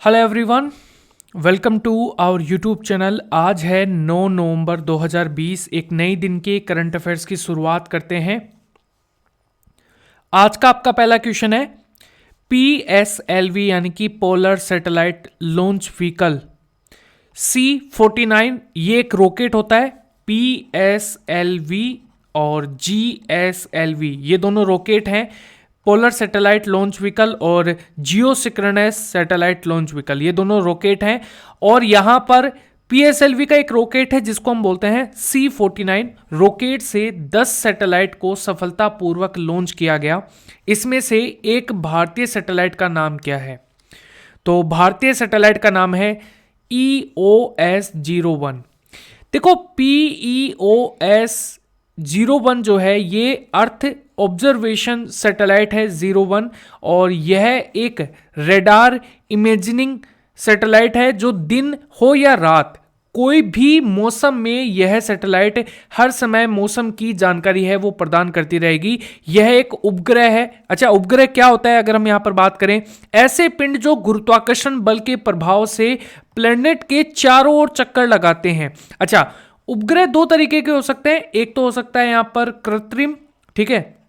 Hello everyone, welcome to our YouTube channel. आज है 9 नवंबर 2020। एक नई दिन के करंट अफेयर्स की शुरुआत करते हैं। आज का आपका पहला क्वेश्चन है PSLV यानी कि polar satellite launch vehicle C49, ये एक रॉकेट होता है। PSLV और GSLV ये दोनों रॉकेट हैं। पोलर सैटेलाइट लॉन्च व्हीकल और जियो सिक्रोनस सैटेलाइट लॉन्च व्हीकल ये दोनों रॉकेट हैं। और यहां पर PSLV का एक रॉकेट है जिसको हम बोलते हैं C49। रॉकेट से 10 सैटेलाइट को सफलतापूर्वक लॉन्च किया गया। इसमें से एक भारतीय सैटेलाइट का नाम क्या है? तो भारतीय सैटेलाइट का नाम है EOS-01। देखो, PEOS-01 जो है ये अर्थ ऑब्जर्वेशन सैटेलाइट है 01, और यह एक रेडार इमेजिंग सैटेलाइट है जो दिन हो या रात कोई भी मौसम में यह सैटेलाइट हर समय मौसम की जानकारी है वो प्रदान करती रहेगी। यह एक उपग्रह है। अच्छा, उपग्रह क्या होता है अगर हम यहां पर बात करें? ऐसे पिंड जो गुरुत्वाकर्षण बल के प्रभाव से प्लेनेट के चारों ओर चक्कर लगाते हैं। अच्छा, उपग्रह दो तरीके के हो सकते हैं। एक तो हो सकता है यहां पर कृत्रिम, ठीक है,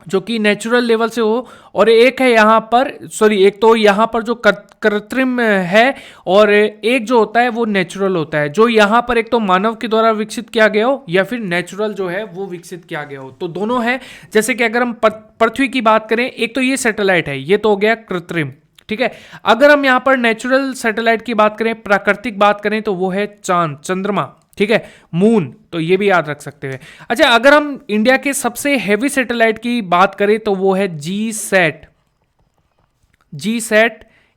जो कि नेचुरल लेवल से हो, और एक है यहां पर एक तो यहां पर जो कृत्रिम है, और एक जो होता है वो नेचुरल होता है, जो यहां पर एक तो मानव के द्वारा विकसित किया गया हो या फिर नेचुरल जो है वो विकसित किया गया हो। तो दोनों है। जैसे कि अगर हम पृथ्वी की बात करें, एक तो ये सैटेलाइट है, ये तो हो गया कृत्रिम, ठीक है। अगर हम यहां पर नेचुरल सैटेलाइट की बात करें, प्राकृतिक बात करें, तो वो है चांद, चंद्रमा, ठीक है, मून। तो ये भी याद रख सकते हैं। अच्छा, अगर हम इंडिया के सबसे हैवी सैटेलाइट की बात करें तो वो है GSAT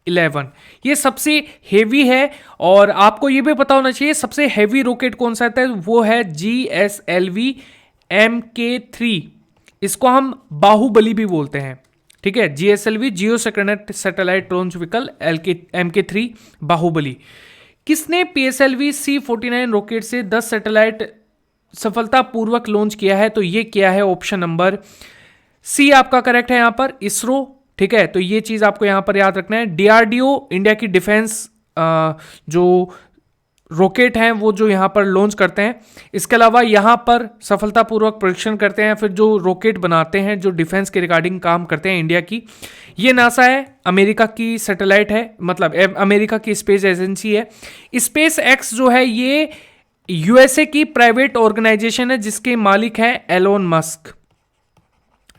11। ये सबसे हैवी है। और आपको ये भी पता होना चाहिए सबसे हैवी रॉकेट कौन सा है, वो है GSLV MK3। इसको हम बाहुबली भी बोलते हैं, ठीक है। GSLV geo synchronous satellite launch vehicle MK3 Bahubali. किसने PSLV C49 रॉकेट से 10 सैटेलाइट सफलतापूर्वक लॉन्च किया है? तो ये किया है ऑप्शन नंबर C आपका करेक्ट है यहां पर, इसरो, ठीक है। तो ये चीज आपको यहां पर याद रखना है। DRDO इंडिया की डिफेंस जो रॉकेट हैं वो जो यहां पर लॉन्च करते हैं। इसके अलावा यहां पर सफलतापूर्वक परीक्षण करते हैं, फिर जो रॉकेट बनाते हैं जो डिफेंस के रिगार्डिंग काम करते हैं इंडिया की, ये नासा है, अमेरिका की सैटेलाइट है, मतलब अमेरिका की स्पेस एजेंसी है। स्पेस एक्स जो है ये USA की प्राइवेट ऑर्गेनाइजेशन है जिसके मालिक हैं एलोन मस्क,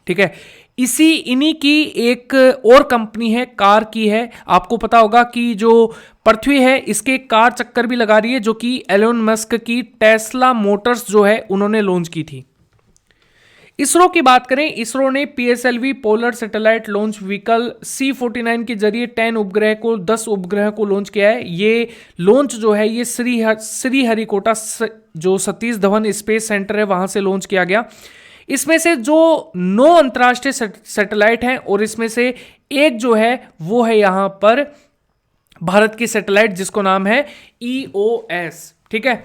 ठीक है। इन्हीं की एक और कंपनी है, कार की है। आपको पता होगा कि जो पृथ्वी है इसके कार चक्कर भी लगा रही है, जो कि एलोन मस्क की टेस्ला मोटर्स जो है उन्होंने लॉन्च की थी। इसरो की बात करें, इसरो ने PSLV polar satellite launch vehicle C49 के जरिए 10 उपग्रह को लॉन्च किया है। ये लॉन्च जो है ये श्रीहरिकोटा जो सतीश धवन स्पेस सेंटर है वहां से लॉन्च किया गया। इसमें से जो 9 अंतरराष्ट्रीय सैटेलाइट हैं और इसमें से एक जो है वो है यहां पर भारत की सैटेलाइट जिसको नाम है EOS, ठीक है।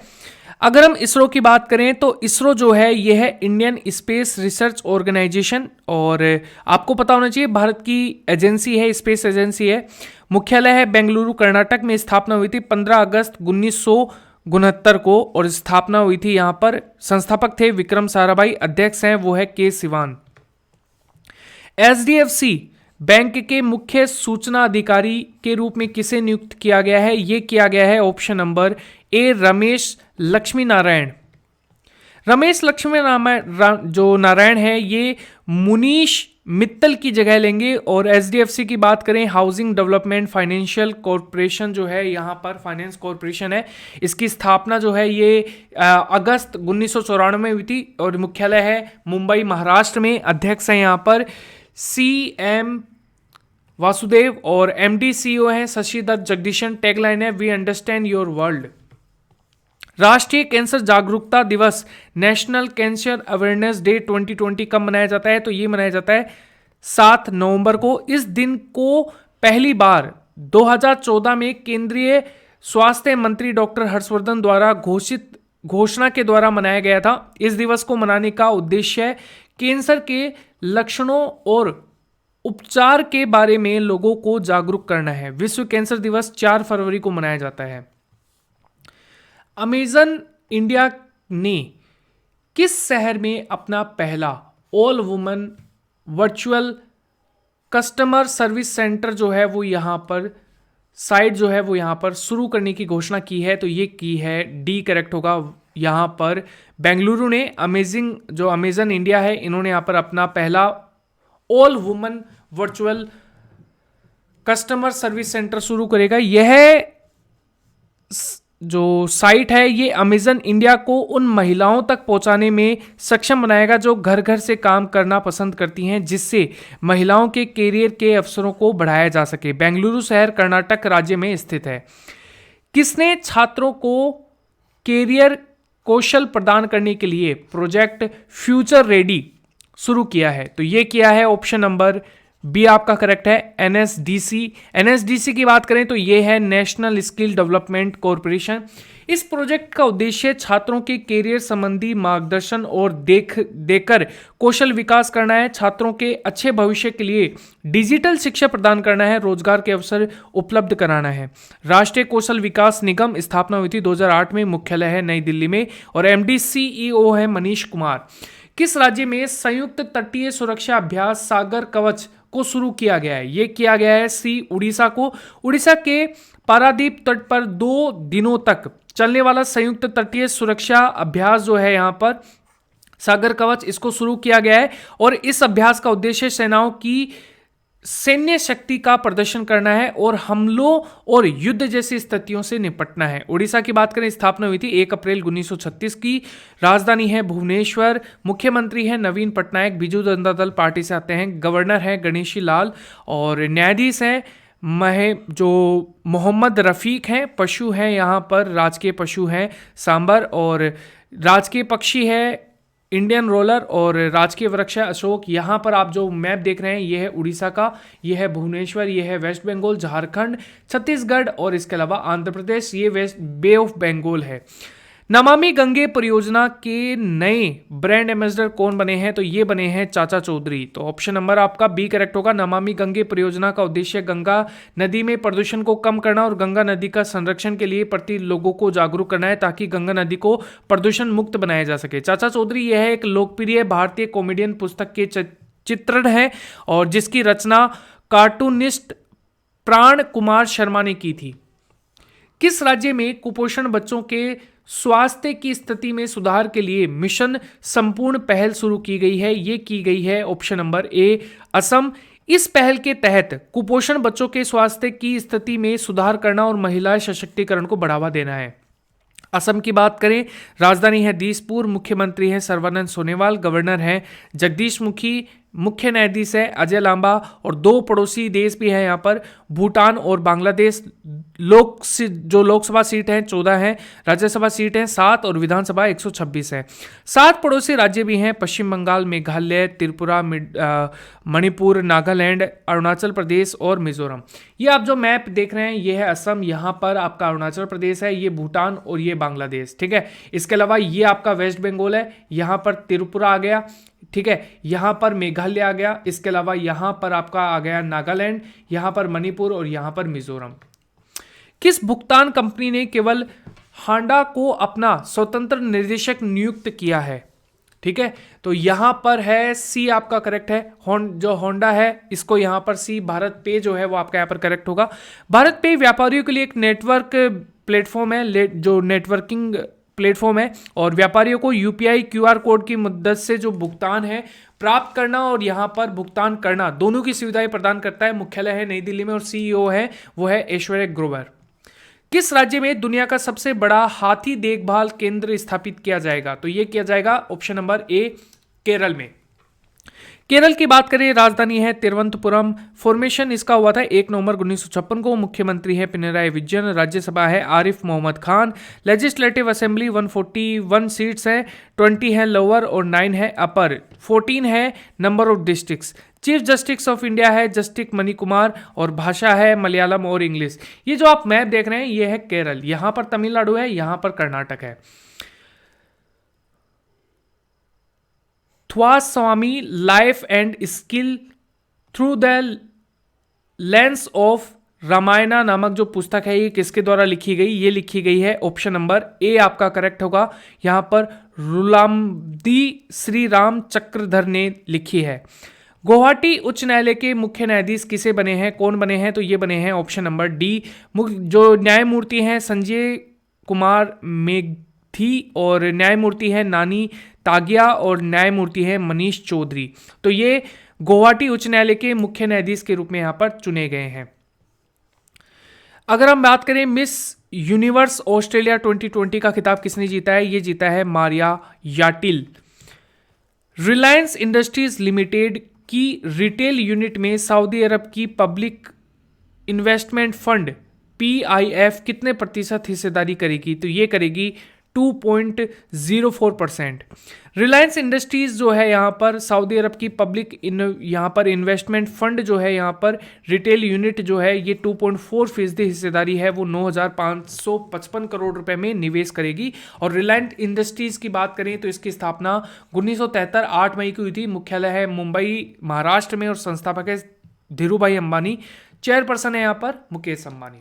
अगर हम इसरो की बात करें तो इसरो जो है यह है इंडियन स्पेस रिसर्च ऑर्गेनाइजेशन, और आपको पता होना चाहिए भारत की एजेंसी है, स्पेस एजेंसी है। मुख्यालय है बेंगलुरु, कर्नाटक में। स्थापना हुई थी 15 अगस्त 1969 को, और स्थापना हुई थी यहां पर। संस्थापक थे विक्रम साराभाई, अध्यक्ष हैं वो है के सिवान। HDFC बैंक के मुख्य सूचना अधिकारी के रूप में किसे नियुक्त किया गया है? यह किया गया है option number A Ramesh Lakshmi Narayan. Ramesh Lakshmi जो नारायण है ये मुनीश मित्तल की जगह लेंगे। और HDFC की बात करें, हाउसिंग डेवलपमेंट फाइनेंशियल कॉरपोरेशन जो है यहाँ पर फाइनेंस कॉरपोरेशन है। इसकी स्थापना जो है ये अगस्त 1994 में हुई थी, और मुख्यालय है मुंबई महाराष्ट्र में। अध्यक्ष है यहाँ पर CM वासुदेव, और MD CEO है शशिदत्त जगदीशन। टैगलाइन है वी अंडरस्टैंड योर वर्ल्ड। राष्ट्रीय कैंसर जागरूकता दिवस, नेशनल कैंसर अवेयरनेस डे 2020 कब मनाया जाता है? तो ये मनाया जाता है 7 नवंबर को। इस दिन को पहली बार 2014 में केंद्रीय स्वास्थ्य मंत्री डॉक्टर हर्षवर्धन द्वारा घोषणा के द्वारा मनाया गया था। इस दिवस को मनाने का उद्देश्य है कैंसर के लक्षणों और उपचार के बारे में लोगों को जागरूक करना है। विश्व कैंसर दिवस 4 फरवरी को मनाया जाता है। अमेजन इंडिया ने किस शहर में अपना पहला all woman virtual customer service centre जो है वो यहाँ पर साइट जो है वो यहाँ पर शुरू करने की घोषणा की है? तो ये की है डी करेक्ट होगा। यहाँ पर बेंगलुरु ने अमेजन इंडिया है, इन्होंने यहाँ पर अपना पहला all woman virtual customer service centre शुरू करेगा। यह जो साइट है ये अमेजन इंडिया को उन महिलाओं तक पहुंचाने में सक्षम बनाएगा जो घर घर से काम करना पसंद करती हैं, जिससे महिलाओं के कैरियर के अवसरों को बढ़ाया जा सके। बेंगलुरु शहर कर्नाटक राज्य में स्थित है। किसने छात्रों को कैरियर कौशल प्रदान करने के लिए प्रोजेक्ट फ्यूचर रेडी शुरू किया है? तो ये किया है ऑप्शन नंबर बी आपका करेक्ट है, एनएसडीसी। एनएसडीसी की बात करें तो ये है नेशनल स्किल डेवलपमेंट कॉरपोरेशन। इस प्रोजेक्ट का उद्देश्य छात्रों के कैरियर संबंधी मार्गदर्शन और देकर कौशल विकास करना है, छात्रों के अच्छे भविष्य के लिए डिजिटल शिक्षा प्रदान करना है, रोजगार के अवसर उपलब्ध कराना है। राष्ट्रीय कौशल विकास निगम स्थापना हुई थी 2008 में, मुख्यालय है नई दिल्ली में और एमडी सीईओ है मनीष कुमार। किस राज्य में संयुक्त तटीय सुरक्षा अभ्यास सागर कवच को शुरू किया गया है? ये किया गया है सी उड़ीसा को। उड़ीसा के पारादीप तट पर 2 दिनों तक चलने वाला संयुक्त तटीय सुरक्षा अभ्यास जो है यहाँ पर सागर कवच, इसको शुरू किया गया है और इस अभ्यास का उद्देश्य सेनाओं की सैन्य शक्ति का प्रदर्शन करना है और हमलों और युद्ध जैसी स्थितियों से निपटना है। उड़ीसा की बात करें, स्थापना हुई थी 1 अप्रैल 1936 की। राजधानी है भुवनेश्वर। मुख्यमंत्री है नवीन पटनायक, बीजू जनता दल पार्टी से आते हैं। गवर्नर है गणेशी लाल और न्यायाधीश हैं जो मोहम्मद रफीक हैं। पशु हैं यहाँ पर राजकीय पशु हैं सांबर और राजकीय पक्षी है इंडियन रोलर और राजकीय वृक्ष है अशोक। यहाँ पर आप जो मैप देख रहे हैं ये है उड़ीसा का, ये है भुवनेश्वर, ये है वेस्ट बंगाल, झारखंड, छत्तीसगढ़ और इसके अलावा आंध्र प्रदेश, ये वेस्ट बे ऑफ बंगाल है। नमामि गंगे परियोजना के नए ब्रांड एम्बेसडर कौन बने हैं? तो ये बने हैं चाचा चौधरी। तो ऑप्शन नंबर आपका बी करेक्ट होगा। नमामि गंगे परियोजना का उद्देश्य गंगा नदी में प्रदूषण को कम करना और गंगा नदी का संरक्षण के लिए प्रति लोगों को जागरूक करना है ताकि गंगा नदी को प्रदूषण मुक्त बनाया जा सके। चाचा चौधरी यह एक लोकप्रिय भारतीय कॉमेडियन पुस्तक के चित्रण है और जिसकी रचना कार्टूनिस्ट प्राण कुमार शर्मा ने की थी। किस राज्य में कुपोषण बच्चों के स्वास्थ्य की स्थिति में सुधार के लिए मिशन संपूर्ण पहल शुरू की गई है? ये की गई है ऑप्शन नंबर ए असम। इस पहल के तहत कुपोषण बच्चों के स्वास्थ्य की स्थिति में सुधार करना और महिला सशक्तिकरण को बढ़ावा देना है। असम की बात करें, राजधानी है दिसपुर, मुख्यमंत्री है सर्बानंद सोनोवाल, गवर्नर है जगदीश मुखी, मुख्य न्यायाधीश है अजय लांबा और 2 पड़ोसी देश भी हैं यहाँ पर, भूटान और बांग्लादेश। जो लोकसभा सीट हैं 14 हैं, राज्यसभा सीट हैं 7 और विधानसभा 126 है। 7 पड़ोसी राज्य भी हैं, पश्चिम बंगाल, मेघालय, त्रिपुरा, मणिपुर, नागालैंड, अरुणाचल प्रदेश और मिजोरम। ये आप जो मैप देख रहे हैं ये है असम, यहाँ पर आपका अरुणाचल प्रदेश है, ये भूटान और ये बांग्लादेश, ठीक है। इसके अलावा ये आपका वेस्ट बंगाल है, यहाँ पर त्रिपुरा आ गया, ठीक है, यहां पर मेघालय आ गया, इसके अलावा यहां पर आपका आ गया नागालैंड, यहां पर मणिपुर और यहां पर मिजोरम। किस भुगतान कंपनी ने केवल हांडा को अपना स्वतंत्र निर्देशक नियुक्त किया है? ठीक है, तो यहां पर है सी आपका करेक्ट है। जो होंडा है इसको यहां पर सी, भारत पे जो है वो आपका यहां पर करेक्ट होगा। भारत पे व्यापारियों के लिए एक नेटवर्क प्लेटफॉर्म है, जो नेटवर्किंग प्लेटफॉर्म है और व्यापारियों को यूपीआई क्यूआर कोड की मदद से जो भुगतान है प्राप्त करना और यहां पर भुगतान करना दोनों की सुविधाएं प्रदान करता है। मुख्यालय है नई दिल्ली में और सीईओ है वो है ऐश्वर्य ग्रोवर। किस राज्य में दुनिया का सबसे बड़ा हाथी देखभाल केंद्र स्थापित किया जाएगा? तो यह किया जाएगा ऑप्शन नंबर ए केरल में। केरल की बात करें, राजधानी है तिरुवनंतपुरम। फॉर्मेशन इसका हुआ था 1 नवंबर 1956 को। मुख्यमंत्री है पिनराई विजयन, राज्यसभा है Arif Mohammed Khan, legislative assembly 141 seats है, 20 है लोअर और 9 है अपर, 14 है number of districts. Chief justice of India है जस्टिस मणि कुमार और भाषा है मलयालम और इंग्लिश। ये जो आप मैप देख रहे हैं ये है केरल, यहां पर तमिलनाडु है, यहां पर कर्नाटक है। Swami life and skill through the lens of Ramayana नामक जो पुस्तक है ये किसके द्वारा लिखी गई? ये लिखी गई है ऑप्शन नंबर ए आपका करेक्ट होगा। यहां पर रुलामदी श्री राम चक्रधर ने लिखी है। गुवाहाटी उच्च न्यायालय के मुख्य न्यायाधीश किसे बने हैं, कौन बने हैं? तो ये बने हैं ऑप्शन नंबर डी। जो न्यायमूर्ति हैं संजय कुमार मेघी और न्यायमूर्ति है नानी तागिया और न्यायमूर्ति है मनीष चौधरी। तो ये गुवाहाटी उच्च न्यायालय के मुख्य न्यायाधीश के रूप में यहां पर चुने गए हैं। अगर हम बात करें मिस यूनिवर्स ऑस्ट्रेलिया 2020 का खिताब किसने जीता है? ये जीता है मारिया याटिल। रिलायंस इंडस्ट्रीज लिमिटेड की रिटेल यूनिट में सऊदी अरब की पब्लिक इन्वेस्टमेंट फंड PIF कितने प्रतिशत हिस्सेदारी करेगी? तो ये करेगी 2.04%। रिलायंस इंडस्ट्रीज जो है यहाँ पर सऊदी अरब की पब्लिक यहाँ पर इन्वेस्टमेंट फंड जो है यहाँ पर रिटेल यूनिट जो है ये 2.4% हिस्सेदारी है वो 9,555 करोड़ रुपए में निवेश करेगी। और रिलायंस इंडस्ट्रीज की बात करें तो इसकी स्थापना 1973 8 मई को हुई थी। मुख्यालय है मुंबई महाराष्ट्र में और संस्थापक है धीरूभाई अंबानी। चेयरपर्सन है यहाँ पर मुकेश अंबानी।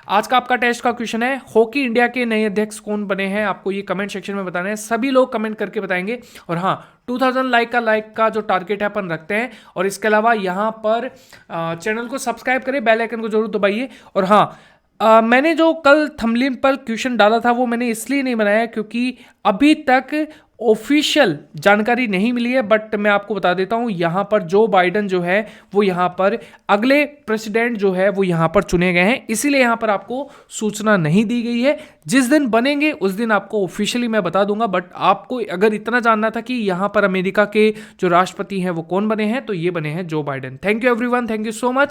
आज का आपका टेस्ट का क्वेश्चन है हॉकी इंडिया के नए अध्यक्ष कौन बने हैं? आपको ये कमेंट सेक्शन में बताना है। सभी लोग कमेंट करके बताएंगे। और हाँ 2000 लाइक का जो टारगेट है अपन रखते हैं। और इसके अलावा यहाँ पर चैनल को सब्सक्राइब करें, बेल आइकन को जरूर दबाइए। और हाँ मैंने जो कल थंबनेल पर क्वेश्चन डाला था वो मैंने इसलिए नहीं बनाया क्योंकि अभी तक ऑफिशियल जानकारी नहीं मिली है। बट मैं आपको बता देता हूं यहां पर जो बाइडन जो है वो यहां पर अगले प्रेसिडेंट जो है वो यहां पर चुने गए हैं, इसीलिए यहां पर आपको सूचना नहीं दी गई है। जिस दिन बनेंगे उस दिन आपको ऑफिशियली मैं बता दूंगा। बट आपको अगर इतना जानना था कि यहां पर अमेरिका के जो राष्ट्रपति हैं वो कौन बने हैं तो ये बने हैं जो Biden. Thank you everyone, thank you so much.